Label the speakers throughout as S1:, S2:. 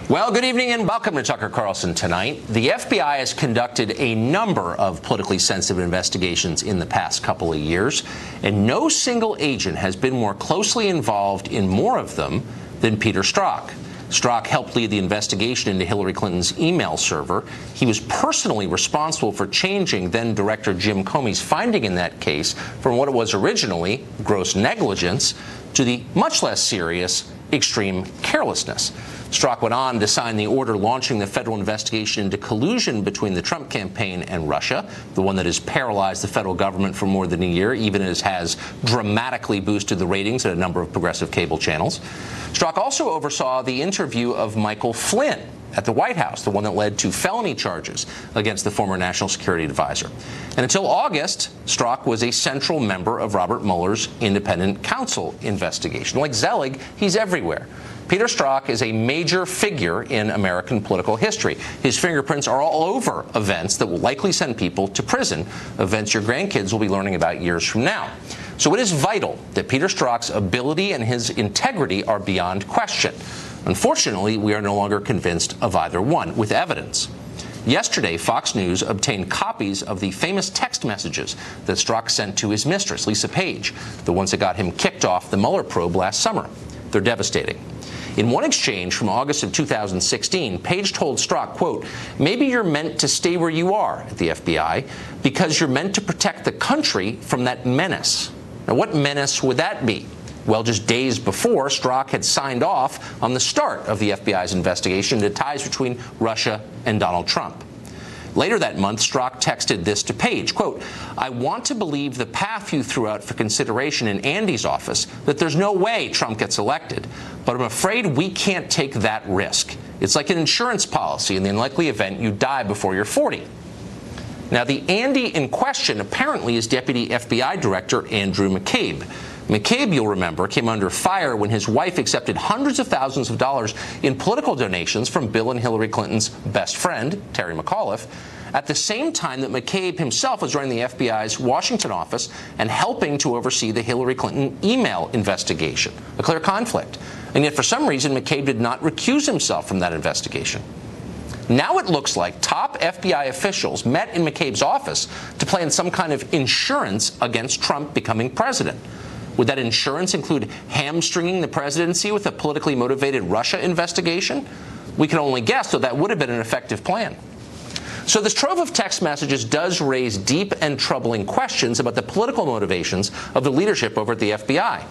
S1: Well, good evening and welcome to Tucker Carlson Tonight. The FBI has conducted a number of politically sensitive investigations in the past couple of years, and no single agent has been more closely involved in more of them than Peter Strzok. Strzok helped lead the investigation into Hillary Clinton's email server. He was personally responsible for changing then-Director Jim Comey's finding in that case from what it was originally, gross negligence, to the much less serious, extreme carelessness. Strzok went on to sign the order launching the federal investigation into collusion between the Trump campaign and Russia, the one that has paralyzed the federal government for more than a year, even as has dramatically boosted the ratings at a number of progressive cable channels. Strzok also oversaw the interview of Michael Flynn at the White House, the one that led to felony charges against the former national security advisor. And until August, Strzok was a central member of Robert Mueller's independent counsel investigation. Like Zelig, he's everywhere. Peter Strzok is a major figure in American political history. His fingerprints are all over events that will likely send people to prison, events your grandkids will be learning about years from now. So it is vital that Peter Strzok's ability and his integrity are beyond question. Unfortunately, we are no longer convinced of either one, with evidence. Yesterday, Fox News obtained copies of the famous text messages that Strzok sent to his mistress, Lisa Page, the ones that got him kicked off the Mueller probe last summer. They're devastating. In one exchange from August of 2016, Page told Strzok, quote, "Maybe you're meant to stay where you are at the FBI because you're meant to protect the country from that menace." Now, what menace would that be? Well, just days before, Strzok had signed off on the start of the FBI's investigation into ties between Russia and Donald Trump. Later that month, Strzok texted this to Page, quote, "I want to believe the path you threw out for consideration in Andy's office, that there's no way Trump gets elected, but I'm afraid we can't take that risk. It's like an insurance policy in the unlikely event you die before you're 40. Now, the Andy in question apparently is Deputy FBI Director Andrew McCabe. McCabe, you'll remember, came under fire when his wife accepted hundreds of thousands of dollars in political donations from Bill and Hillary Clinton's best friend, Terry McAuliffe, at the same time that McCabe himself was running the FBI's Washington office and helping to oversee the Hillary Clinton email investigation, a clear conflict. And yet, for some reason, McCabe did not recuse himself from that investigation. Now it looks like top FBI officials met in McCabe's office to plan some kind of insurance against Trump becoming president. Would that insurance include hamstringing the presidency with a politically motivated Russia investigation? We can only guess, though that would have been an effective plan. So this trove of text messages does raise deep and troubling questions about the political motivations of the leadership over at the FBI.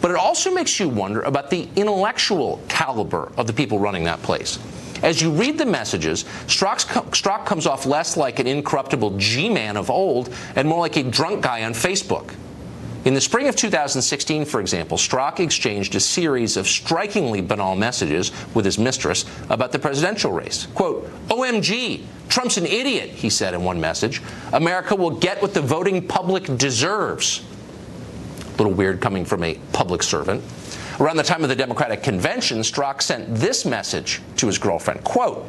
S1: But it also makes you wonder about the intellectual caliber of the people running that place. As you read the messages, Strzok comes off less like an incorruptible G-man of old and more like a drunk guy on Facebook. In the spring of 2016, for example, Strzok exchanged a series of strikingly banal messages with his mistress about the presidential race. Quote, "OMG, Trump's an idiot," he said in one message. "America will get what the voting public deserves." A little weird coming from a public servant. Around the time of the Democratic convention, Strzok sent this message to his girlfriend, quote,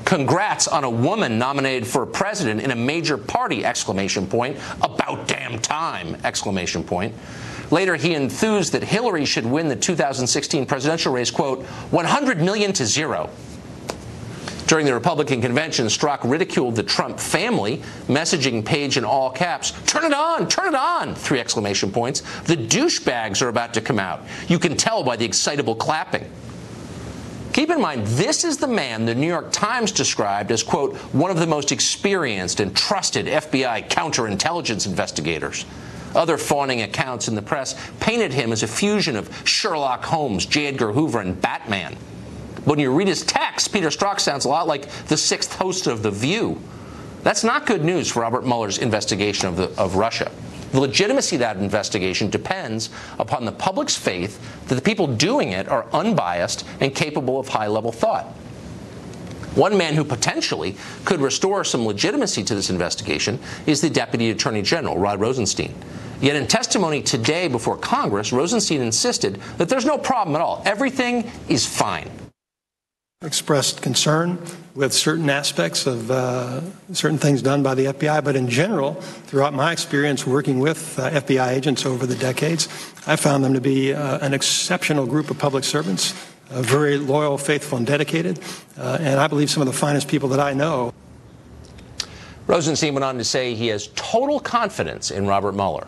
S1: "Congrats on a woman nominated for president in a major party, exclamation point. About damn time, exclamation point. Later, he enthused that Hillary should win the 2016 presidential race, quote, 100 million to 0. During the Republican convention, Strzok ridiculed the Trump family, messaging Page in all caps, turn it on, 3 exclamation points. The douchebags are about to come out. You can tell by the excitable clapping. Keep in mind, this is the man the New York Times described as, quote, one of the most experienced and trusted FBI counterintelligence investigators. Other fawning accounts in the press painted him as a fusion of Sherlock Holmes, J. Edgar Hoover, and Batman. When you read his text, Peter Strzok sounds a lot like the 6th host of The View. That's not good news for Robert Mueller's investigation of Russia. The legitimacy of that investigation depends upon the public's faith that the people doing it are unbiased and capable of high-level thought. One man who potentially could restore some legitimacy to this investigation is the Deputy Attorney General, Rod Rosenstein. Yet in testimony today before Congress, Rosenstein insisted that there's no problem at all. Everything is fine.
S2: Expressed concern with certain aspects of certain things done by the FBI, but in general, throughout my experience working with FBI agents over the decades, I found them to be an exceptional group of public servants, very loyal, faithful, and dedicated, and I believe some of the finest people that I know.
S1: Rosenstein went on to say he has total confidence in Robert Mueller.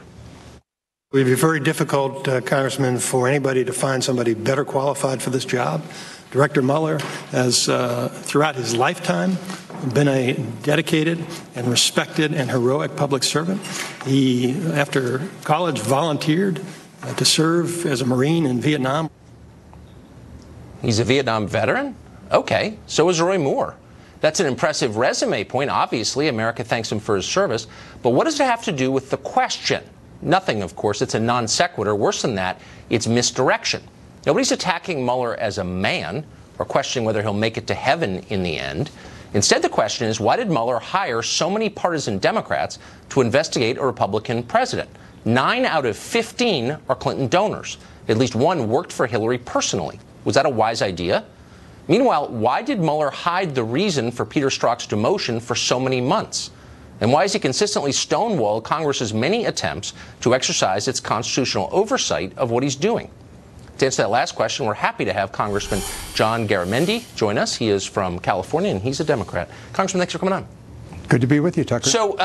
S2: It would be very difficult, Congressman, for anybody to find somebody better qualified for this job. Director Mueller has, throughout his lifetime, been a dedicated and respected and heroic public servant. He, after college, volunteered to serve as a Marine in Vietnam.
S1: He's a Vietnam veteran? Okay, so is Roy Moore. That's an impressive resume point. Obviously, America thanks him for his service. But what does it have to do with the question? Nothing, of course. It's a non sequitur. Worse than that, it's misdirection. Nobody's attacking Mueller as a man or questioning whether he'll make it to heaven in the end. Instead, the question is, why did Mueller hire so many partisan Democrats to investigate a Republican president? 9 out of 15 are Clinton donors. At least one worked for Hillary personally. Was that a wise idea? Meanwhile, why did Mueller hide the reason for Peter Strzok's demotion for so many months? And why has he consistently stonewalled Congress's many attempts to exercise its constitutional oversight of what he's doing? To answer that last question, we're happy to have Congressman John Garamendi join us. He is from California, and he's a Democrat. Congressman, thanks for coming on.
S3: Good to be with you, Tucker.
S1: So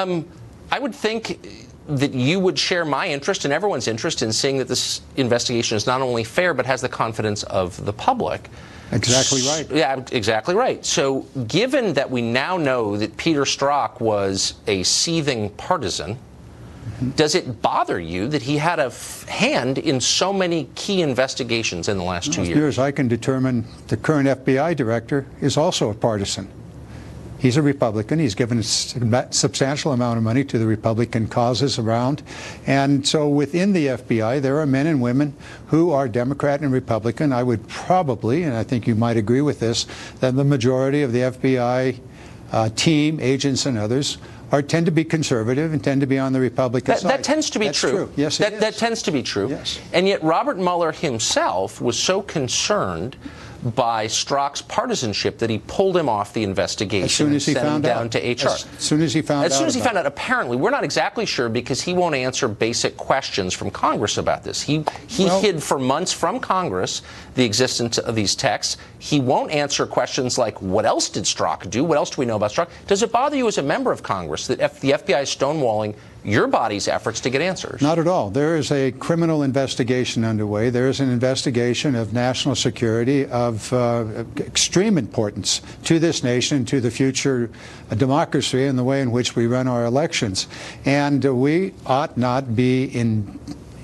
S1: I would think that you would share my interest and everyone's interest in seeing that this investigation is not only fair, but has the confidence of the public.
S3: Exactly right.
S1: Yeah, exactly right. So given that we now know that Peter Strzok was a seething partisan, does it bother you that he had a hand in so many key investigations in the last 2 years?
S3: As near as I can determine, the current FBI director is also a partisan. He's a Republican. He's given a substantial amount of money to the Republican causes around. And so within the FBI, there are men and women who are Democrat and Republican. I would probably, and I think you might agree with this, that the majority of the FBI team, agents and others, tend to be conservative and tend to be on the Republican side.
S1: That tends to be true.
S3: Yes, it is.
S1: That tends to be true.
S3: Yes.
S1: And yet Robert Mueller himself was so concerned by Strzok's partisanship that he pulled him off the investigation
S3: as soon as he
S1: and sent him
S3: found
S1: down
S3: out.
S1: to HR.
S3: As soon as he found out.
S1: As soon as he found out, apparently, we're not exactly sure because he won't answer basic questions from Congress about this. He hid for months from Congress the existence of these texts. He won't answer questions like, what else did Strzok do? What else do we know about Strzok? Does it bother you as a member of Congress that the FBI is stonewalling your body's efforts to get answers?
S3: Not at all. There is a criminal investigation underway. There is an investigation of national security of extreme importance to this nation, to the future democracy and the way in which we run our elections. And we ought not be in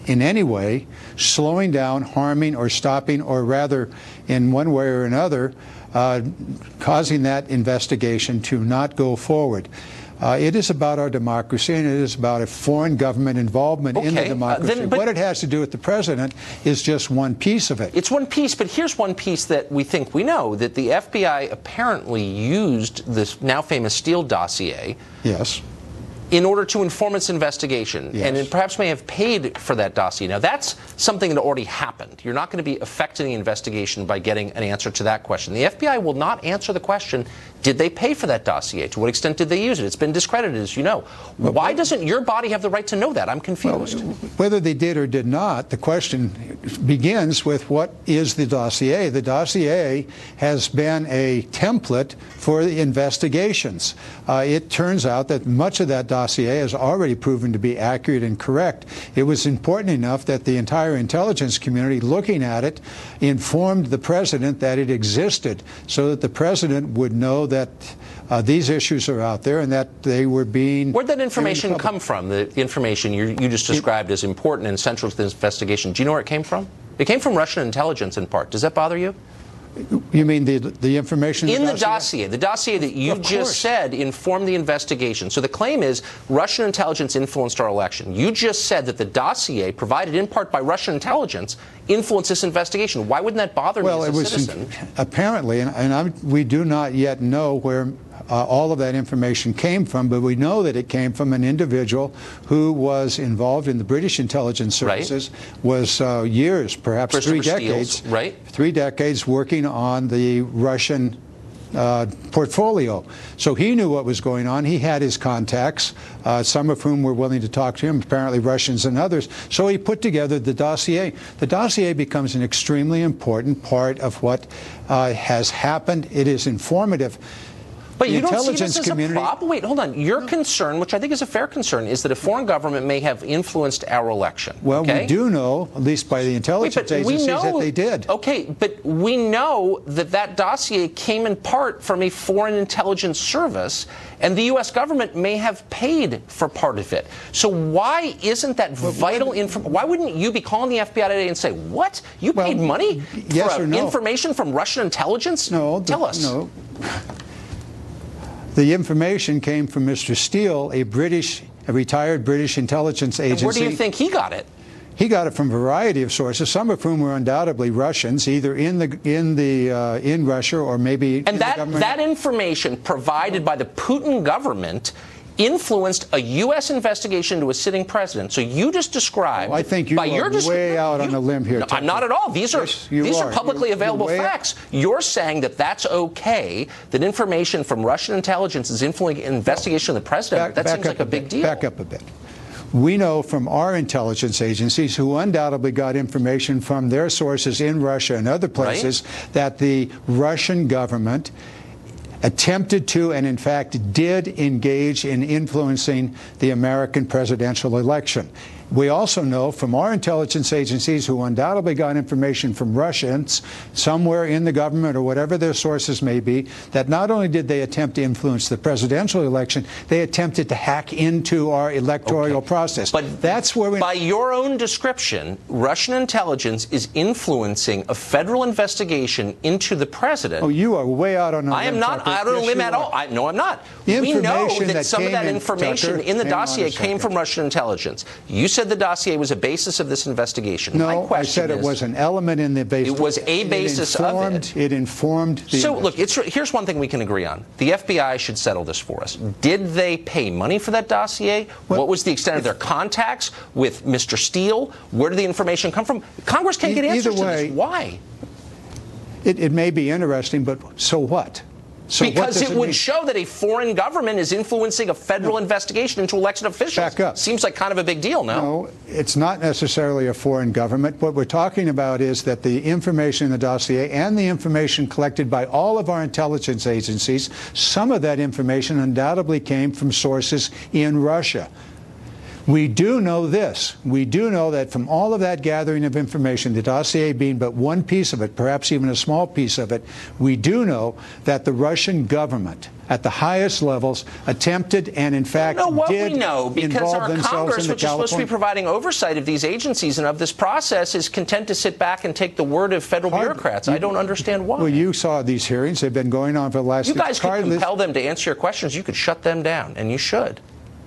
S3: any way slowing down, harming, or stopping, or rather, in one way or another, causing that investigation to not go forward. It is about our democracy, and it is about a foreign government involvement in the democracy. What it has to do with the president is just one piece of it.
S1: It's one piece, but here's one piece that we think we know, that the FBI apparently used this now famous Steele dossier.
S3: Yes.
S1: In order to inform its investigation,
S3: yes.
S1: And it perhaps may have paid for that dossier. Now, that's something that already happened. You're not going to be affecting the investigation by getting an answer to that question. The FBI will not answer the question, did they pay for that dossier? To what extent did they use it? It's been discredited, as you know. Why doesn't your body have the right to know that? I'm confused.
S3: Well, whether they did or did not, the question begins with what is the dossier? The dossier has been a template for the investigations. It turns out that much of that dossier has already proven to be accurate and correct. It was important enough that the entire intelligence community looking at it informed the president that it existed, so that the president would know that these issues are out there and that they were being...
S1: Where'd that information come from, the information you just described as important and central to this investigation? Do you know where it came from? It came from Russian intelligence in part. Does that bother you?
S3: You mean the information
S1: in the dossier? The dossier that you just said informed the investigation. So the claim is Russian intelligence influenced our election. You just said that the dossier, provided in part by Russian intelligence, influenced this investigation. Why wouldn't that bother me as a citizen?
S3: Apparently, we do not yet know where all of that information came from, but we know that it came from an individual who was involved in the British intelligence services, was years, perhaps 3 decades, 3 decades working on the Russian portfolio. So he knew what was going on. He had his contacts, some of whom were willing to talk to him, apparently Russians and others. So he put together the dossier. The dossier becomes an extremely important part of what has happened. It is informative.
S1: But you don't see this as a problem? Wait, hold on. Your concern, which I think is a fair concern, is that a foreign government may have influenced our election.
S3: Well,
S1: okay?
S3: we do know, at least by the intelligence agencies, that they did.
S1: Okay, but we know that that dossier came in part from a foreign intelligence service, and the U.S. government may have paid for part of it. So why isn't that vital information? Why wouldn't you be calling the FBI today and say, what? You paid money for information from Russian intelligence?
S3: No.
S1: Tell us.
S3: No. The information came from Mr. Steele, a retired British intelligence agency.
S1: And where do you think he got it?
S3: He got it from a variety of sources, some of whom were undoubtedly Russians, either in Russia or maybe
S1: and that information provided by the Putin government influenced a U.S. investigation into a sitting president. So you just described.
S3: I think you are way out on a limb here.
S1: No, I'm not at all. These are publicly available facts. You're saying that that's okay, that information from Russian intelligence is influencing an investigation of the president. That seems like a big deal.
S3: Back up a bit. We know from our intelligence agencies, who undoubtedly got information from their sources in Russia and other places, that the Russian government attempted to, and in fact did, engage in influencing the American presidential election. We also know from our intelligence agencies, who undoubtedly got information from Russians somewhere in the government or whatever their sources may be, that not only did they attempt to influence the presidential election, they attempted to hack into our electoral process.
S1: But
S3: that's where
S1: by your own description, Russian intelligence is influencing a federal investigation into the president.
S3: Oh, you are way out on a limb.
S1: I am not out on a limb at all. No, I'm not. We know that some of that information in the dossier came from Russian intelligence. You said the dossier was a basis of this investigation.
S3: No, I said it was an element in the basis.
S1: It was a basis of it.
S3: It informed the
S1: So, look, here's one thing we can agree on. The FBI should settle this for us. Did they pay money for that dossier? What was the extent of their contacts with Mr. Steele? Where did the information come from? Congress can't get answers to this. Why?
S3: It may be interesting, but so what? So
S1: because it would show that a foreign government is influencing a federal investigation into elected officials.
S3: Back up.
S1: Seems like kind of a big deal, no?
S3: No, it's not necessarily a foreign government. What we're talking about is that the information in the dossier and the information collected by all of our intelligence agencies, some of that information undoubtedly came from sources in Russia. We do know this. We do know that from all of that gathering of information, the dossier being but one piece of it, perhaps even a small piece of it, we do know that the Russian government at the highest levels attempted and in fact did
S1: we know, because our Congress, which is supposed to be providing oversight of these agencies and of this process, is content to sit back and take the word of federal bureaucrats. I don't understand why.
S3: Well, you saw these hearings. They've been going on for the last...
S1: You guys could compel them to answer your questions. You could shut them down, and you should.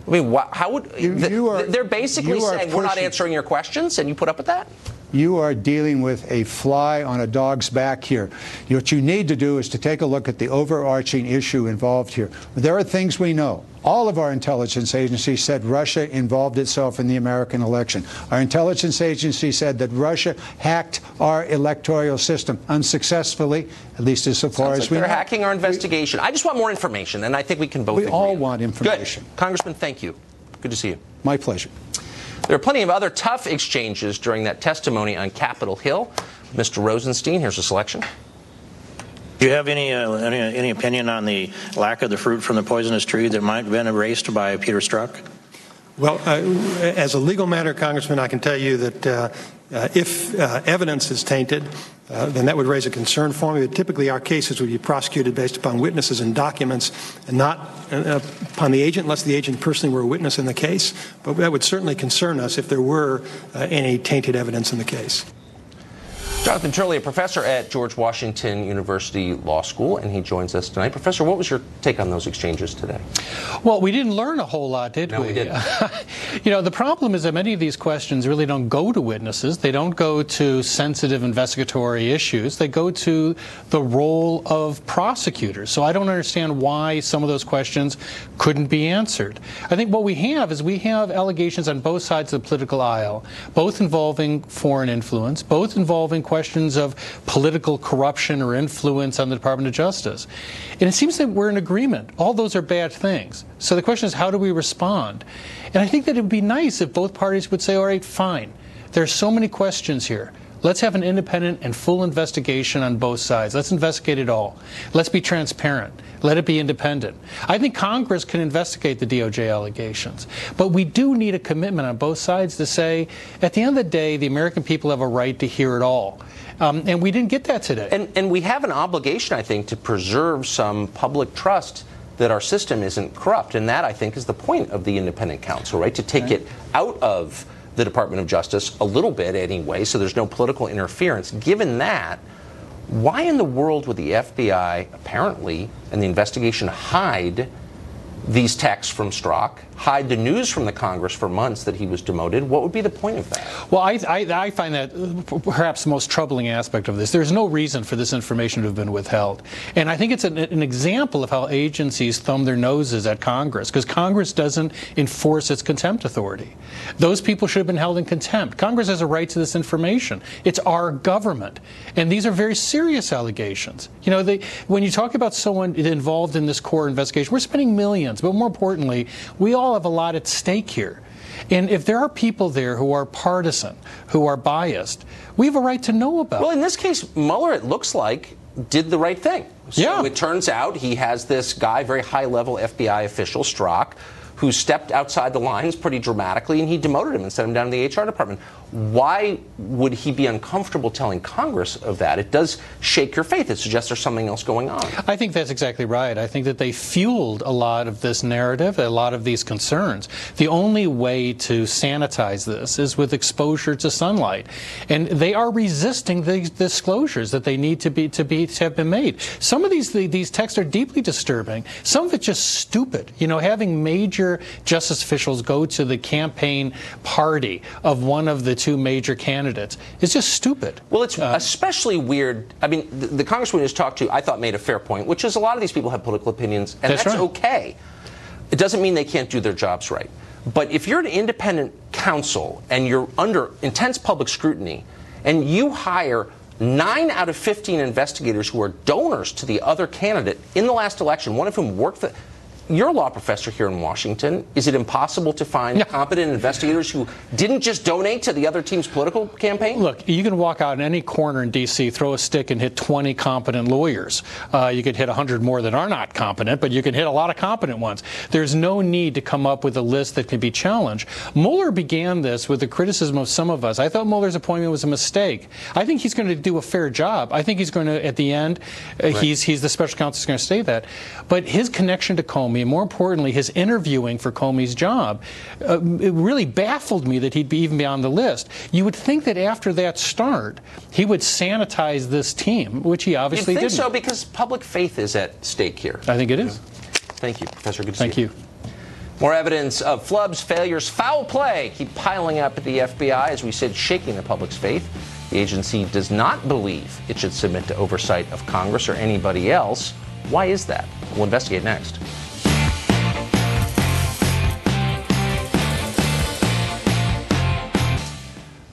S1: I mean, how would... they're basically saying, we're not answering your questions, and you put up with that?
S3: You are dealing with a fly on a dog's back here. What you need to do is to take a look at the overarching issue involved here. There are things we know. All of our intelligence agencies said Russia involved itself in the American election. Our intelligence agency said that Russia hacked our electoral system unsuccessfully, at least as far as we know.
S1: They're hacking our investigation. I just want more information, and I think we can both agree.
S3: We all want information.
S1: Good. Congressman, thank you. Good to see you.
S3: My pleasure.
S1: There are plenty of other tough exchanges during that testimony on Capitol Hill. Mr. Rosenstein, here's a selection.
S4: Do you have any opinion on the lack of the fruit from the poisonous tree that might have been erased by Peter Strzok?
S2: Well, as a legal matter, Congressman, I can tell you that if evidence is tainted, then that would raise a concern for me. But typically, our cases would be prosecuted based upon witnesses and documents, and not upon the agent, unless the agent personally were a witness in the case. But that would certainly concern us if there were any tainted evidence in the case.
S1: Jonathan Turley, a professor at George Washington University Law School, and he joins us tonight. Professor, what was your take on those exchanges today?
S5: Well, we didn't learn a whole lot, did we?
S1: No, we didn't.
S5: You know, the problem is that many of these questions really don't go to witnesses. They don't go to sensitive investigatory issues. They go to the role of prosecutors. So I don't understand why some of those questions couldn't be answered. I think what we have is we have allegations on both sides of the political aisle, both involving foreign influence, both involving questions of political corruption or influence on the Department of Justice. And it seems that we're in agreement. All those are bad things. So the question is, how do we respond? And I think that it would be nice if both parties would say, all right, fine. There are so many questions here. Let's have an independent and full investigation on both sides. Let's investigate it all. Let's be transparent. Let it be independent. I think Congress can investigate the DOJ allegations. But we do need a commitment on both sides to say, at the end of the day, the American people have a right to hear it all. And we didn't get that today.
S1: And we have an obligation, I think, to preserve some public trust that our system isn't corrupt. And that, I think, is the point of the independent counsel, right? To take it out of the Department of Justice a little bit anyway, so there's no political interference. Given that, why in the world would the FBI apparently and the investigation hide these texts from Strzok, hide the news from the Congress for months that he was demoted? What would be the point of that?
S5: Well, I find that perhaps the most troubling aspect of this. There's no reason for this information to have been withheld. And I think it's an example of how agencies thumb their noses at Congress, because Congress doesn't enforce its contempt authority. Those people should have been held in contempt. Congress has a right to this information. It's our government. And these are very serious allegations. You know, when you talk about someone involved in this core investigation, we're spending millions. But more importantly, we all have a lot at stake here. And if there are people there who are partisan, who are biased, we have a right to know about it.
S1: Well, in this case, Mueller, it looks like, did the right thing. So it turns out he has this guy, very high-level FBI official, Strzok, who stepped outside the lines pretty dramatically, and he demoted him and sent him down to the HR department. Why would he be uncomfortable telling Congress of that? It does shake your faith. It suggests there's something else going on.
S5: I think that's exactly right. I think that they fueled a lot of this narrative, a lot of these concerns. The only way to sanitize this is with exposure to sunlight. And they are resisting the disclosures that they need to have been made. Some of these texts are deeply disturbing. Some of it's just stupid. You know, having major justice officials go to the campaign party of one of the two major candidates is just stupid.
S1: Well, it's especially weird. I mean, the congressman we just talked to, I thought, made a fair point, which is a lot of these people have political opinions, and that's right. Okay. It doesn't mean they can't do their jobs right. But if you're an independent counsel and you're under intense public scrutiny and you hire 9 out of 15 investigators who are donors to the other candidate in the last election, one of whom worked for... You're a law professor here in Washington. Is it impossible to find competent investigators who didn't just donate to the other team's political campaign?
S5: Look, you can walk out in any corner in D.C., throw a stick, and hit 20 competent lawyers. You could hit 100 more that are not competent, but you can hit a lot of competent ones. There's no need to come up with a list that can be challenged. Mueller began this with the criticism of some of us. I thought Mueller's appointment was a mistake. I think he's going to do a fair job. I think he's going to, at the end, he's the special counsel is going to say that. But his connection to Comey, and more importantly, his interviewing for Comey's job, it really baffled me that he'd even be on the list. You would think that after that start, he would sanitize this team, which he obviously didn't.
S1: You think so? Because public faith is at stake here.
S5: I think it is.
S1: Thank you, Professor. Good to see you.
S5: Thank you.
S1: More evidence of flubs, failures, foul play keep piling up at the FBI, as we said, shaking the public's faith. The agency does not believe it should submit to oversight of Congress or anybody else. Why is that? We'll investigate next.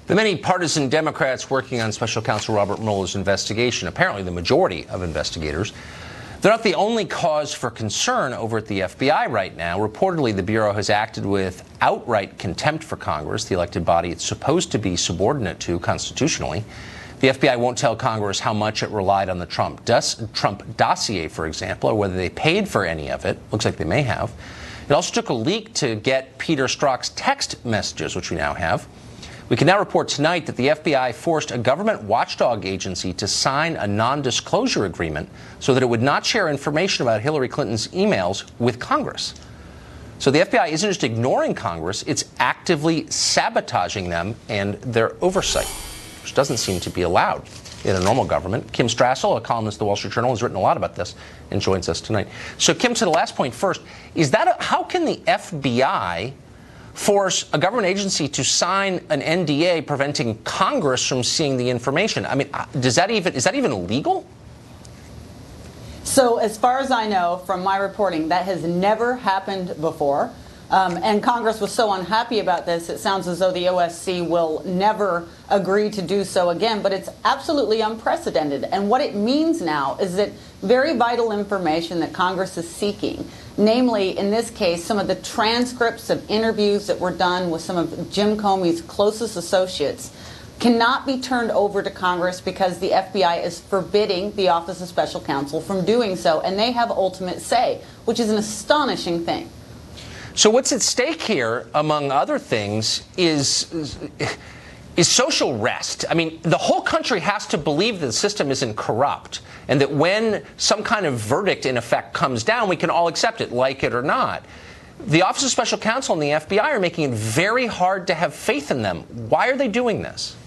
S1: The many partisan Democrats working on Special Counsel Robert Mueller's investigation, apparently the majority of investigators, they're not the only cause for concern over at the FBI right now. Reportedly, the Bureau has acted with outright contempt for Congress, the elected body it's supposed to be subordinate to constitutionally. The FBI won't tell Congress how much it relied on the Trump dossier, for example, or whether they paid for any of it. Looks like they may have. It also took a leak to get Peter Strzok's text messages, which we now have. We can now report tonight that the FBI forced a government watchdog agency to sign a non-disclosure agreement so that it would not share information about Hillary Clinton's emails with Congress. So the FBI isn't just ignoring Congress, it's actively sabotaging them and their oversight, which doesn't seem to be allowed in a normal government. Kim Strassel, a columnist at the Wall Street Journal, has written a lot about this and joins us tonight. So Kim, to the last point first, is that how can the FBI force a government agency to sign an NDA preventing Congress from seeing the information? I mean, is that even legal?
S6: So as far as I know from my reporting, that has never happened before. And Congress was so unhappy about this, it sounds as though the OSC will never agree to do so again. But it's absolutely unprecedented. And what it means now is that very vital information that Congress is seeking, namely, in this case, some of the transcripts of interviews that were done with some of Jim Comey's closest associates, cannot be turned over to Congress because the FBI is forbidding the Office of Special Counsel from doing so. And they have ultimate say, which is an astonishing thing.
S1: So what's at stake here, among other things, is social rest. I mean, the whole country has to believe that the system isn't corrupt, and that when some kind of verdict, in effect, comes down, we can all accept it, like it or not. The Office of Special Counsel and the FBI are making it very hard to have faith in them. Why are they doing this?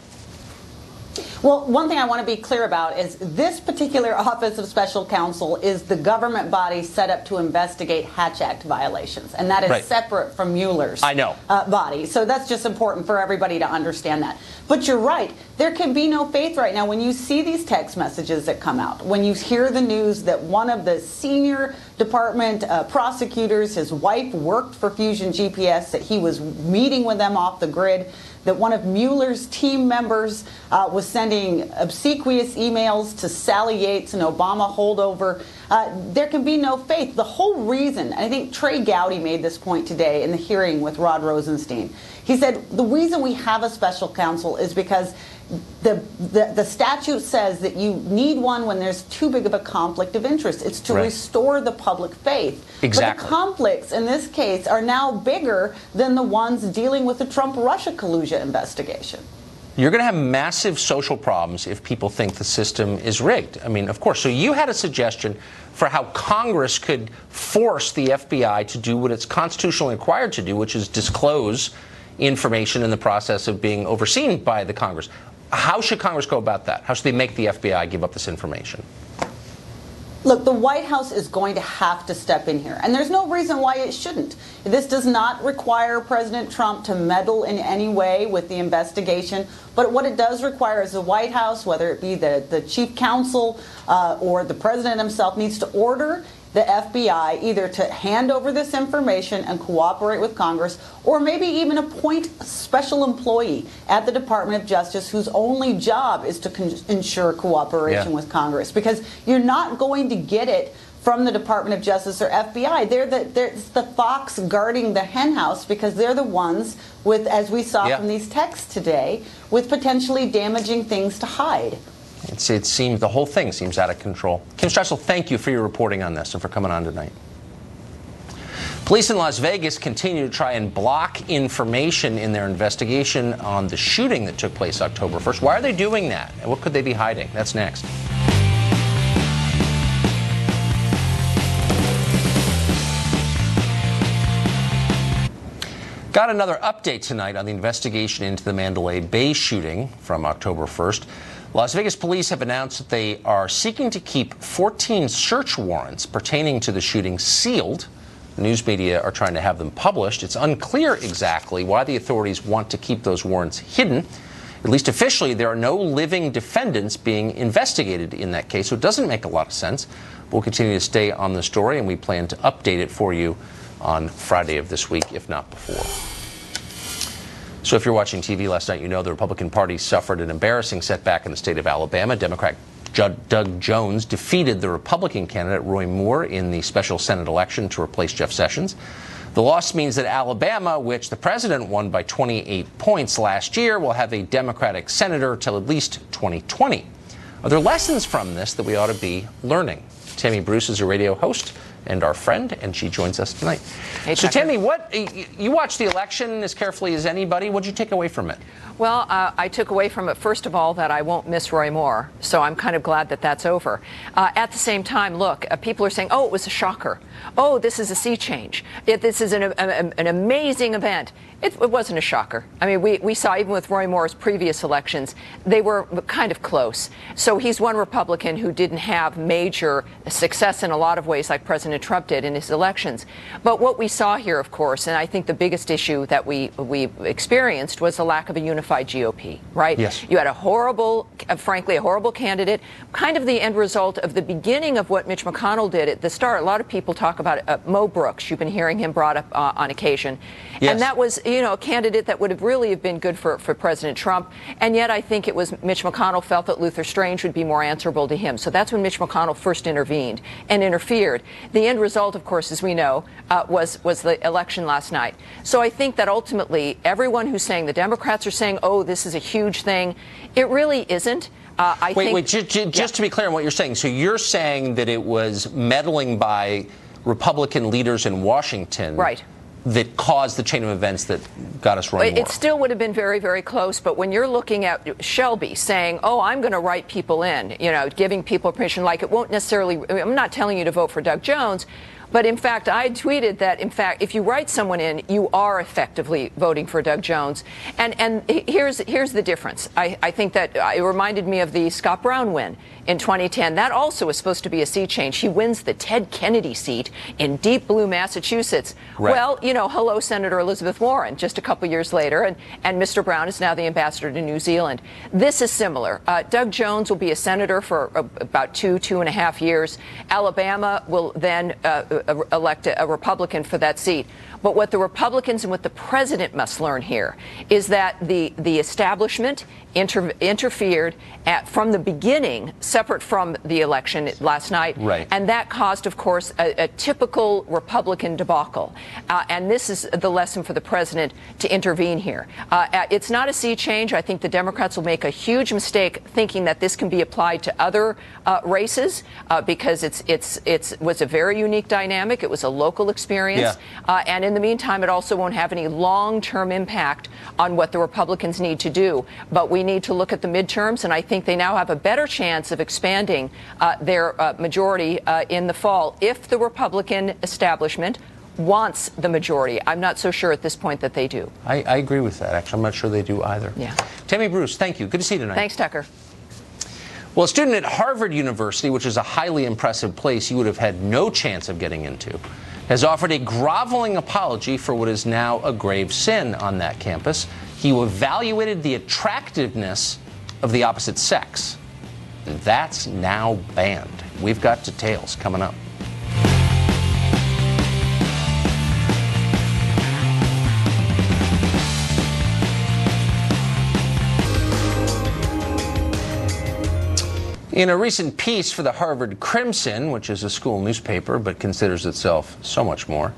S6: Well, one thing I want to be clear about is this particular Office of Special Counsel is the government body set up to investigate Hatch Act violations, and that is separate from Mueller's body. So that's just important for everybody to understand that. But you're right. There can be no faith right now when you see these text messages that come out, when you hear the news that one of the senior department prosecutors, his wife worked for Fusion GPS, that he was meeting with them off the grid, that one of Mueller's team members was sending obsequious emails to Sally Yates, an Obama holdover. There can be no faith. The whole reason, I think Trey Gowdy made this point today in the hearing with Rod Rosenstein. He said the reason we have a special counsel is because the statute says that you need one when there's too big of a conflict of interest. It's to restore the public faith.
S1: Exactly.
S6: But the conflicts in this case are now bigger than the ones dealing with the Trump-Russia collusion investigation.
S1: You're going to have massive social problems if people think the system is rigged. I mean, of course. So you had a suggestion for how Congress could force the FBI to do what it's constitutionally required to do, which is disclose information in the process of being overseen by the Congress. How should Congress go about that? How should they make the FBI give up this information?
S6: Look, the White House is going to have to step in here, and there's no reason why it shouldn't. This does not require President Trump to meddle in any way with the investigation, but what it does require is the White House, whether it be the chief counsel or the president himself, needs to order the FBI either to hand over this information and cooperate with Congress, or maybe even appoint a special employee at the Department of Justice whose only job is to ensure cooperation with Congress. Because you're not going to get it from the Department of Justice or FBI. They're the fox guarding the hen house, because they're the ones with, as we saw from these texts today, with potentially damaging things to hide.
S1: It seems the whole thing seems out of control. Kim Streisel, thank you for your reporting on this and for coming on tonight. Police in Las Vegas continue to try and block information in their investigation on the shooting that took place October 1st. Why are they doing that? And what could they be hiding? That's next. Got another update tonight on the investigation into the Mandalay Bay shooting from October 1st. Las Vegas police have announced that they are seeking to keep 14 search warrants pertaining to the shooting sealed. The news media are trying to have them published. It's unclear exactly why the authorities want to keep those warrants hidden. At least officially, there are no living defendants being investigated in that case, so it doesn't make a lot of sense. We'll continue to stay on the story, and we plan to update it for you on Friday of this week, if not before. So if you're watching TV last night, you know the Republican Party suffered an embarrassing setback in the state of Alabama. Democrat Doug Jones defeated the Republican candidate Roy Moore in the special Senate election to replace Jeff Sessions. The loss means that Alabama, which the president won by 28 points last year, will have a Democratic senator till at least 2020. Are there lessons from this that we ought to be learning? Tammy Bruce is a radio host and our friend, and she joins us tonight.
S7: Hey,
S1: so, Tammy, you watched the election as carefully as anybody. What did you take away from it?
S7: Well, I took away from it, first of all, that I won't miss Roy Moore, so I'm kind of glad that that's over. At the same time, look, people are saying, oh, it was a shocker. Oh, this is a sea change. This is an amazing event. It wasn't a shocker. I mean, we saw, even with Roy Moore's previous elections, they were kind of close. So he's one Republican who didn't have major success in a lot of ways like President Trump did in his elections. But what we saw here, of course, and I think the biggest issue that we experienced was the lack of a unified unified GOP, right?
S1: Yes.
S7: You had a horrible, frankly, a horrible candidate, kind of the end result of the beginning of what Mitch McConnell did at the start. A lot of people talk about Mo Brooks. You've been hearing him brought up on occasion.
S1: Yes.
S7: And that was, a candidate that would have really been good for President Trump. And yet I think it was Mitch McConnell felt that Luther Strange would be more answerable to him. So that's when Mitch McConnell first intervened and interfered. The end result, of course, as we know, was the election last night. So I think that ultimately everyone who's saying, the Democrats are saying, oh, this is a huge thing, it really isn't.
S1: Just to be clear on what you're saying. So you're saying that it was meddling by Republican leaders in Washington.
S7: Right.
S1: That caused the chain of events that got us Roy Moore.
S7: It still would have been very, very close. But when you're looking at Shelby saying, oh, I'm going to write people in, giving people permission, like it won't necessarily, I'm not telling you to vote for Doug Jones. But in fact, I tweeted that, in fact, if you write someone in, you are effectively voting for Doug Jones. And here's the difference. I think that it reminded me of the Scott Brown win in 2010. That also was supposed to be a sea change. He wins the Ted Kennedy seat in deep blue Massachusetts.
S1: Right.
S7: Well, hello, Senator Elizabeth Warren, just a couple years later. And Mr. Brown is now the ambassador to New Zealand. This is similar. Doug Jones will be a senator for about 2.5 years. Alabama will then elect a Republican for that seat. But what the Republicans and what the president must learn here is that the establishment interfered from the beginning, separate from the election last night.
S1: Right.
S7: And that caused, of course, a typical Republican debacle. And this is the lesson for the president to intervene here. It's not a sea change. I think the Democrats will make a huge mistake thinking that this can be applied to other races because it was a very unique dynamic. It was a local experience.
S1: Yeah.
S7: And in the meantime, it also won't have any long-term impact on what the Republicans need to do. But we need to look at the midterms, and I think they now have a better chance of expanding their majority in the fall if the Republican establishment wants the majority. I'm not so sure at this point that they do.
S1: I agree with that. Actually, I'm not sure they do either.
S7: Yeah.
S1: Tammy Bruce, thank you. Good to see you tonight.
S7: Thanks, Tucker.
S1: Well, a student at Harvard University, which is a highly impressive place you would have had no chance of getting into, has offered a groveling apology for what is now a grave sin on that campus. He evaluated the attractiveness of the opposite sex. And that's now banned. We've got details coming up. In a recent piece for the Harvard Crimson, which is a school newspaper but considers itself so much more,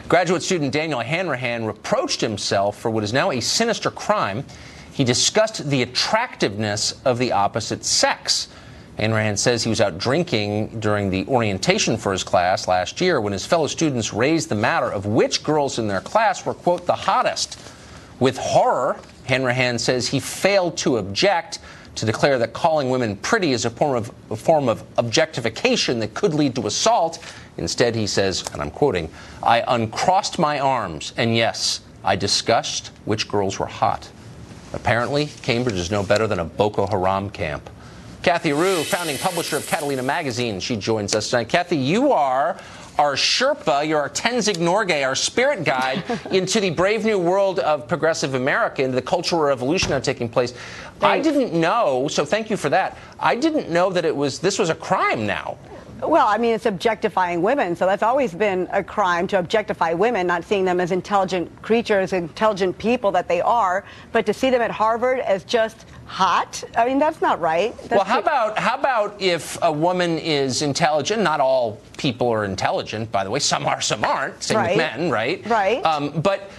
S1: graduate student Daniel Hanrahan reproached himself for what is now a sinister crime. He discussed the attractiveness of the opposite sex. Hanrahan says he was out drinking during the orientation for his class last year when his fellow students raised the matter of which girls in their class were, quote, the hottest. With horror, Hanrahan says he failed to object, to declare that calling women pretty is a form of objectification that could lead to assault. Instead, he says, and I'm quoting, I uncrossed my arms, and yes, I discussed which girls were hot. Apparently, Cambridge is no better than a Boko Haram camp. Kathy Rue, founding publisher of Catalina Magazine, she joins us tonight. Kathy, you are our Sherpa, you're our Tenzing Norgay, our spirit guide into the brave new world of progressive America, into the cultural revolution now taking place. Thanks. I didn't know, so thank you for that. I didn't know that this was a crime now.
S8: Well, I mean, it's objectifying women, so that's always been a crime, to objectify women, not seeing them as intelligent creatures, intelligent people that they are, but to see them at Harvard as just hot, I mean, that's not right.
S1: Well, how about if a woman is intelligent? Not all people are intelligent, by the way. Some are, some aren't. Same with men, right?
S8: Right.
S1: But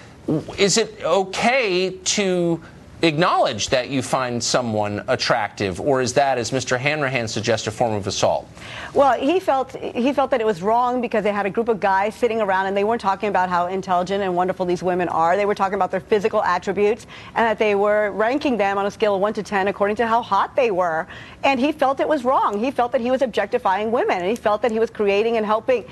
S1: is it okay to acknowledge that you find someone attractive, or is that, as Mr. Hanrahan suggests, a form of assault?
S8: Well, he felt that it was wrong because they had a group of guys sitting around and they weren't talking about how intelligent and wonderful these women are. They were talking about their physical attributes and that they were ranking them on a scale of 1 to 10 according to how hot they were. And he felt it was wrong. He felt that he was objectifying women, and he felt that he was creating and helping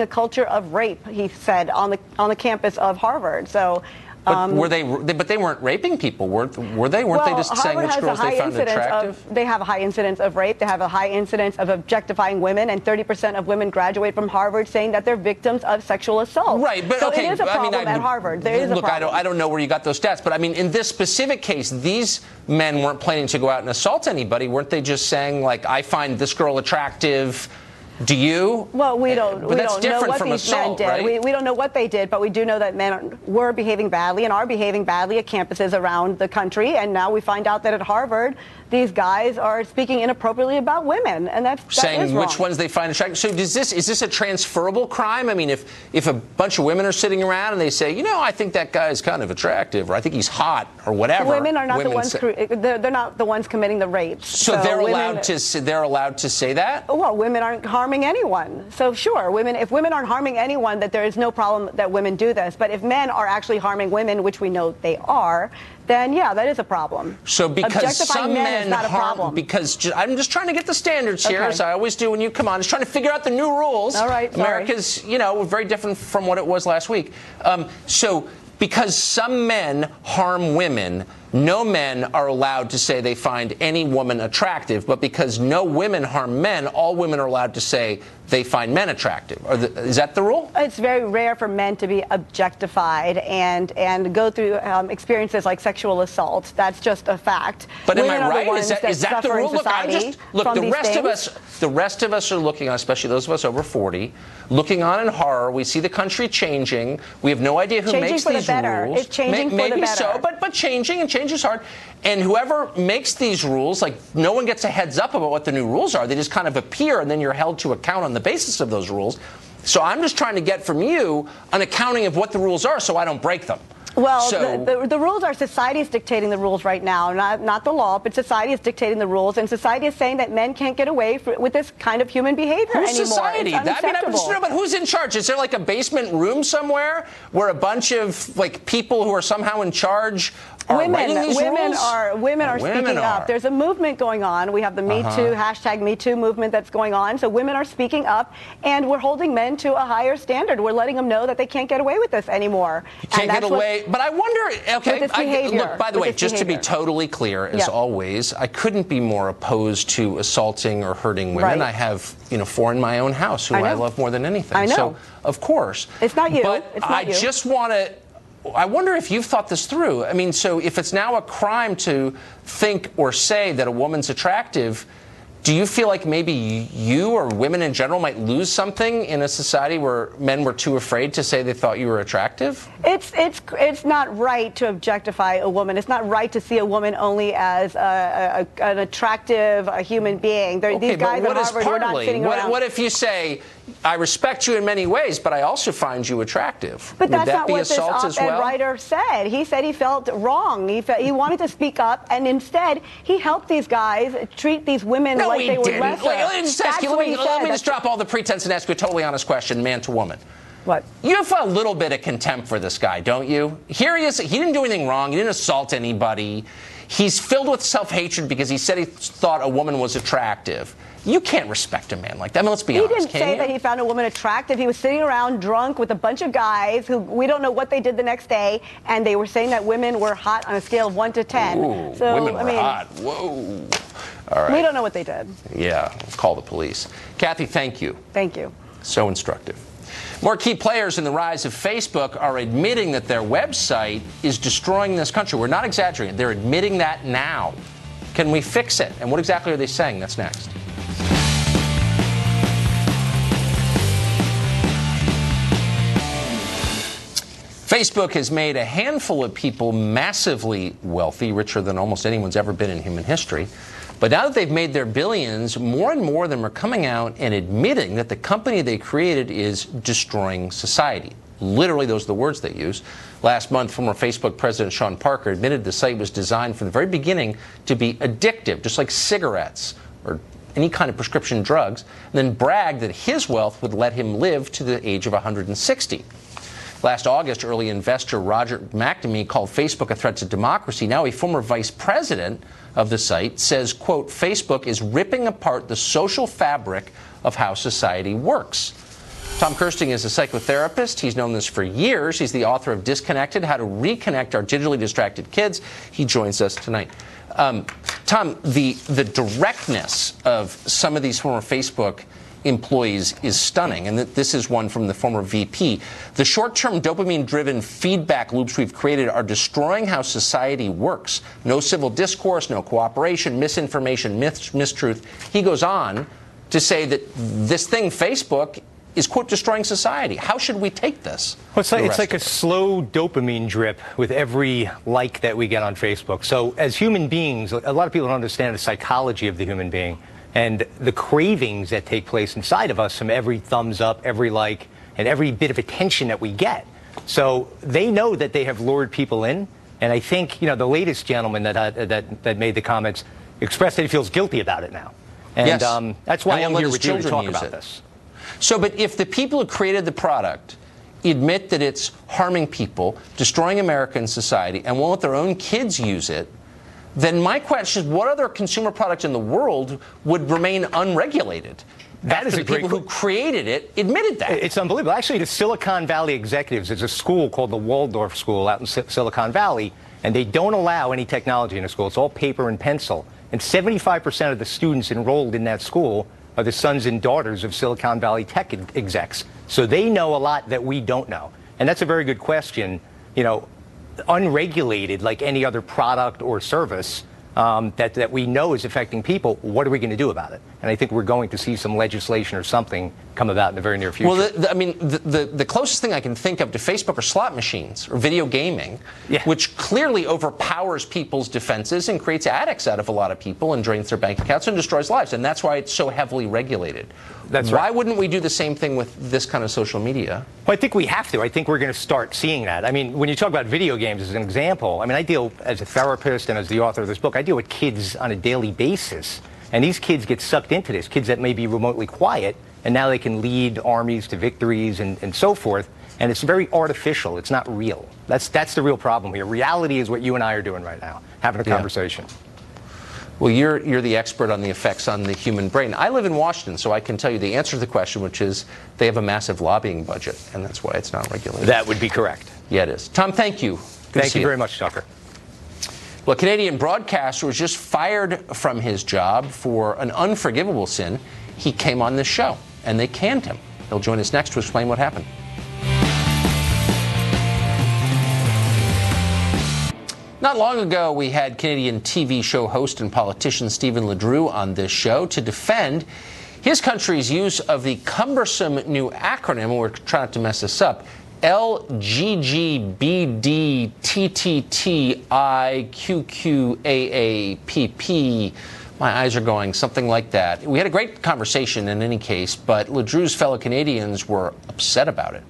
S8: a culture of rape, he said, on the campus of Harvard. So
S1: But were they? But they weren't raping people, were they? Weren't they just saying which girls they found attractive?
S8: They have a high incidence of rape. They have a high incidence of objectifying women, and 30% of women graduate from Harvard saying that they're victims of sexual assault.
S1: Right, but
S8: so
S1: okay.
S8: it is a problem at Harvard. There is a problem.
S1: I don't know where you got those stats, but I mean, in this specific case, these men weren't planning to go out and assault anybody. Weren't they just saying, like, I find this girl attractive? Do you?
S8: Well, we don't know what
S1: from
S8: these
S1: assault,
S8: men did.
S1: right?
S8: We don't know what they did, but we do know that men were behaving badly and are behaving badly at campuses around the country. And now we find out that at Harvard, these guys are speaking inappropriately about women, and that
S1: saying
S8: is wrong.
S1: Which ones they find attractive. So is this a transferable crime? I mean, if a bunch of women are sitting around and they say, you know, I think that guy's kind of attractive, or I think he's hot, or whatever.
S8: Women are not the ones. They're not the ones committing the rapes.
S1: So they're allowed to say that.
S8: Well, women aren't harming anyone. So sure, if women aren't harming anyone, that there is no problem that women do this. But if men are actually harming women, which we know they are, then yeah, that is a problem.
S1: So because some men
S8: is not a problem.
S1: Because I'm just trying to get the standards here, as I always do when you come on. Just trying to figure out the new rules.
S8: All right, sorry.
S1: America's, very different from what it was last week. So because some men harm women, no men are allowed to say they find any woman attractive, but because no women harm men, all women are allowed to say they find men attractive. Is that the rule?
S8: It's very rare for men to be objectified and go through experiences like sexual assault. That's just a fact.
S1: But
S8: women
S1: am I right? Is that the rule?
S8: Look,
S1: the rest of us are looking on, especially those of us over 40, looking on in horror. We see the country changing. We have no idea who makes these rules.
S8: It's changing for the better.
S1: Maybe so, but changing, and change is hard. And whoever makes these rules, like, no one gets a heads up about what the new rules are. They just kind of appear, and then you're held to account on the basis of those rules. So I'm just trying to get from you an accounting of what the rules are so I don't break them.
S8: Well, the rules are society is dictating the rules right now, not the law, but society is dictating the rules, and society is saying that men can't get away with this kind of human behavior anymore.
S1: Who's society? But who's in charge? Is there like a basement room somewhere where a bunch of people who are somehow in charge are writing these rules?
S8: Women are speaking up. There's a movement going on. We have the Me Too, #MeToo movement that's going on. So women are speaking up, and we're holding men to a higher standard. We're letting them know that they can't get away with this anymore.
S1: You can't get away. But I wonder, look, by the way, just to be totally clear, as always, I couldn't be more opposed to assaulting or hurting women.
S8: Right.
S1: I have, 4 in my own house who I love more than anything.
S8: I know.
S1: So, of course.
S8: It's not you.
S1: But I wonder if you've thought this through. I mean, so if it's now a crime to think or say that a woman's attractive, do you feel like maybe you or women in general might lose something in a society where men were too afraid to say they thought you were attractive?
S8: It's not right to objectify a woman. It's not right to see a woman only as an attractive human being. These guys at Harvard were not sitting around.
S1: What if you say, I respect you in many ways, but I also find you attractive?
S8: But that's not
S1: be
S8: what this op-ed writer said. He said he felt wrong. He wanted to speak up, and instead he helped these guys treat these women like they were lesser.
S1: Let me just drop all the pretense and ask you a totally honest question, man to woman.
S8: What?
S1: You have a little bit of contempt for this guy, don't you? Here he is. He didn't do anything wrong. He didn't assault anybody. He's filled with self-hatred because he said he thought a woman was attractive. You can't respect a man like that. I mean, let's be honest.
S8: He didn't say that he found a woman attractive. He was sitting around drunk with a bunch of guys who we don't know what they did the next day, and they were saying that women were hot on a scale of 1 to 10.
S1: Ooh, women were hot. Whoa. All right.
S8: We don't know what they did.
S1: Yeah, call the police. Kathy, thank you.
S8: Thank you.
S1: So instructive. More key players in the rise of Facebook are admitting that their website is destroying this country. We're not exaggerating. They're admitting that now. Can we fix it? And what exactly are they saying? That's next. Facebook has made a handful of people massively wealthy, richer than almost anyone's ever been in human history. But now that they've made their billions, more and more of them are coming out and admitting that the company they created is destroying society. Literally, those are the words they use. Last month, former Facebook president Sean Parker admitted the site was designed from the very beginning to be addictive, just like cigarettes or any kind of prescription drugs, and then bragged that his wealth would let him live to the age of 160. Last August, early investor Roger McNamee called Facebook a threat to democracy. Now a former vice president of the site says, quote, Facebook is ripping apart the social fabric of how society works. Tom Kirsting is a psychotherapist. He's known this for years. He's the author of Disconnected, How to Reconnect Our Digitally Distracted Kids. He joins us tonight. Tom, the directness of some of these former Facebook employees is stunning, and this is one from the former VP. The short-term dopamine-driven feedback loops we've created are destroying how society works. No civil discourse, no cooperation, misinformation, mistruth. He goes on to say that this thing, Facebook, is, quote, destroying society. How should we take this?
S9: Well, it's like a slow dopamine drip with every like that we get on Facebook. So as human beings, a lot of people don't understand the psychology of the human being and the cravings that take place inside of us from every thumbs up, every like, and every bit of attention that we get. So they know that they have lured people in. And I think, the latest gentleman that made the comments expressed that he feels guilty about it now. And
S1: yes.
S9: That's why I'm here with you to talk about this.
S1: So, but if the people who created the product admit that it's harming people, destroying American society, and won't let their own kids use it, then my question is, what other consumer product in the world would remain unregulated?
S9: That is a great.
S1: The people who created it admitted that.
S9: It's unbelievable. Actually, the Silicon Valley executives, there's a school called the Waldorf School out in Silicon Valley, and they don't allow any technology in the school. It's all paper and pencil. And 75% of the students enrolled in that school are the sons and daughters of Silicon Valley tech execs. So they know a lot that we don't know. And that's a very good question. Unregulated, like any other product or service that we know is affecting people, what are we going to do about it? And I think we're going to see some legislation or something come about in the very near future.
S1: Well, the closest thing I can think of to Facebook are slot machines or video gaming, which clearly overpowers people's defenses and creates addicts out of a lot of people and drains their bank accounts and destroys lives. And that's why it's so heavily regulated.
S9: That's right.
S1: Why wouldn't we do the same thing with this kind of social media?
S9: Well, I think we have to. I think we're going to start seeing that. I mean, when you talk about video games as an example, I deal as a therapist and as the author of this book, I deal with kids on a daily basis. And these kids get sucked into this, kids that may be remotely quiet, and now they can lead armies to victories and so forth. And it's very artificial. It's not real. That's the real problem here. Reality is what you and I are doing right now, having a conversation.
S1: Well, you're the expert on the effects on the human brain. I live in Washington, so I can tell you the answer to the question, which is they have a massive lobbying budget, and that's why it's not regulated.
S9: That would be correct.
S1: Yeah, it is. Tom, thank you.
S9: Thank you very much, Tucker.
S1: Well, a Canadian broadcaster was just fired from his job for an unforgivable sin. He came on this show, and they canned him. He'll join us next to explain what happened. Not long ago, we had Canadian TV show host and politician Stephen Ledrew on this show to defend his country's use of the cumbersome new acronym, we're trying not to mess this up, LGGBDTTTIQQAAPP. My eyes are going, something like that. We had a great conversation in any case, but Ledrew's fellow Canadians were upset about it.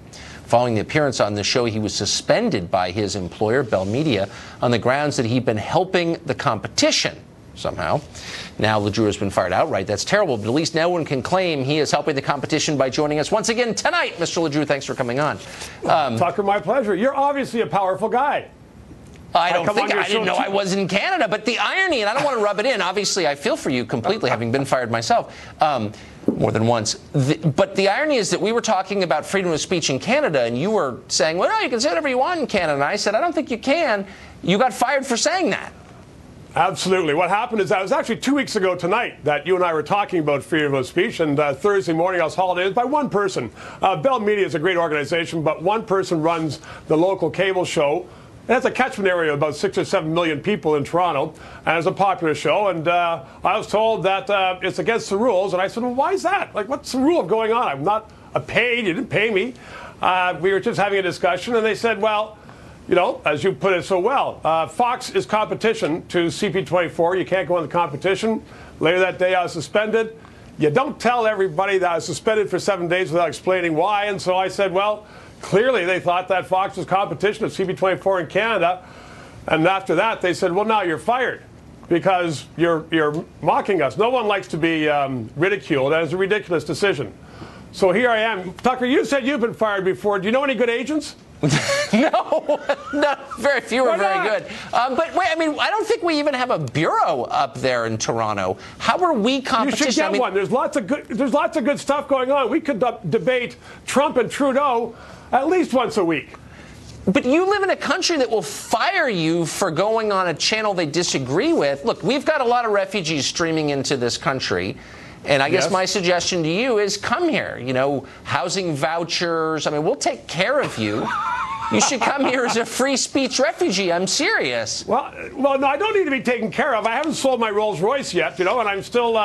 S1: Following the appearance on the show, he was suspended by his employer, Bell Media, on the grounds that he'd been helping the competition somehow. Now Ledrew has been fired outright. That's terrible, but at least no one can claim he is helping the competition by joining us once again tonight. Mr. Ledrew, thanks for coming on.
S10: Tucker, my pleasure. You're obviously a powerful guy.
S1: I didn't know I was in Canada, but the irony, and I don't want to rub it in, obviously I feel for you completely, having been fired myself more than once. But the irony is that we were talking about freedom of speech in Canada, and you were saying, well, no, you can say whatever you want in Canada. And I said, I don't think you can. You got fired for saying that.
S10: Absolutely. What happened is that it was actually 2 weeks ago tonight that you and I were talking about freedom of speech, and Thursday morning I was hauled in by one person. Bell Media is a great organization, but one person runs the local cable show. It has a catchment area of about 6 or 7 million people in Toronto, and it's a popular show. And I was told that it's against the rules, and I said, well, why is that? Like, what's the rule of going on? I'm not paid. You didn't pay me. We were just having a discussion, and they said, well, you know, as you put it so well, Fox is competition to CP24. You can't go in the competition. Later that day, I was suspended. You don't tell everybody that I was suspended for 7 days without explaining why. And so I said, well, clearly they thought that Fox was competition of CP24 in Canada. And after that, they said, well, now you're fired because you're mocking us. No one likes to be ridiculed. That is a ridiculous decision. So here I am. Tucker, you said you've been fired before. Do you know any good agents?
S1: No, very few are very good. But wait, I mean, I don't think we even have a bureau up there in Toronto. How are we competition?
S10: You should get one. There's lots of good stuff going on. We could debate Trump and Trudeau at least once a week.
S1: But you live in a country that will fire you for going on a channel they disagree with. Look, we've got a lot of refugees streaming into this country. And I guess my suggestion to you is come here. You know, housing vouchers. I mean, we'll take care of you. You should come here as a free speech refugee. I'm serious.
S10: Well, no, I don't need to be taken care of. I haven't sold my Rolls Royce yet, you know, and I'm still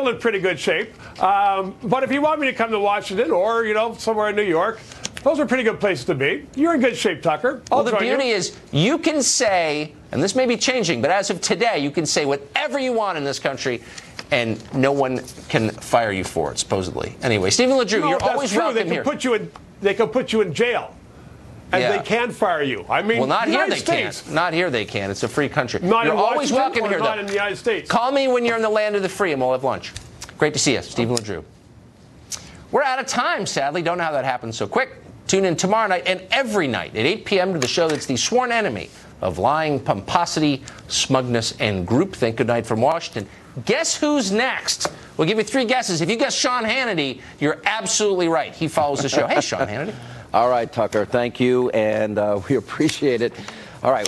S10: in pretty good shape. But if you want me to come to Washington or, you know, somewhere in New York, those are pretty good places to be. You're in good shape, Tucker.
S1: Well, the beauty is you can say, and this may be changing, but as of today, you can say whatever you want in this country, and no one can fire you for it, supposedly. Anyway, Stephen LeDrew, you're always welcome here.
S10: They can put you in jail. And they can fire you. I mean,
S1: well, not here they
S10: can't.
S1: Not here they can. It's a free country.
S10: Not
S1: you're
S10: in
S1: always
S10: Washington
S1: welcome here,
S10: not
S1: though.
S10: in the United States.
S1: Call me when you're in the land of the free, and we'll have lunch. Great to see you, Stephen LeDrew. We're out of time, sadly. Don't know how that happened so quick. Tune in tomorrow night and every night at 8 p.m. to the show that's the sworn enemy of lying, pomposity, smugness, and groupthink. Good night from Washington. Guess who's next? We'll give you 3 guesses. If you guess Sean Hannity, you're absolutely right. He follows the show. Hey, Sean Hannity.
S11: All right, Tucker. Thank you, and we appreciate it. All right.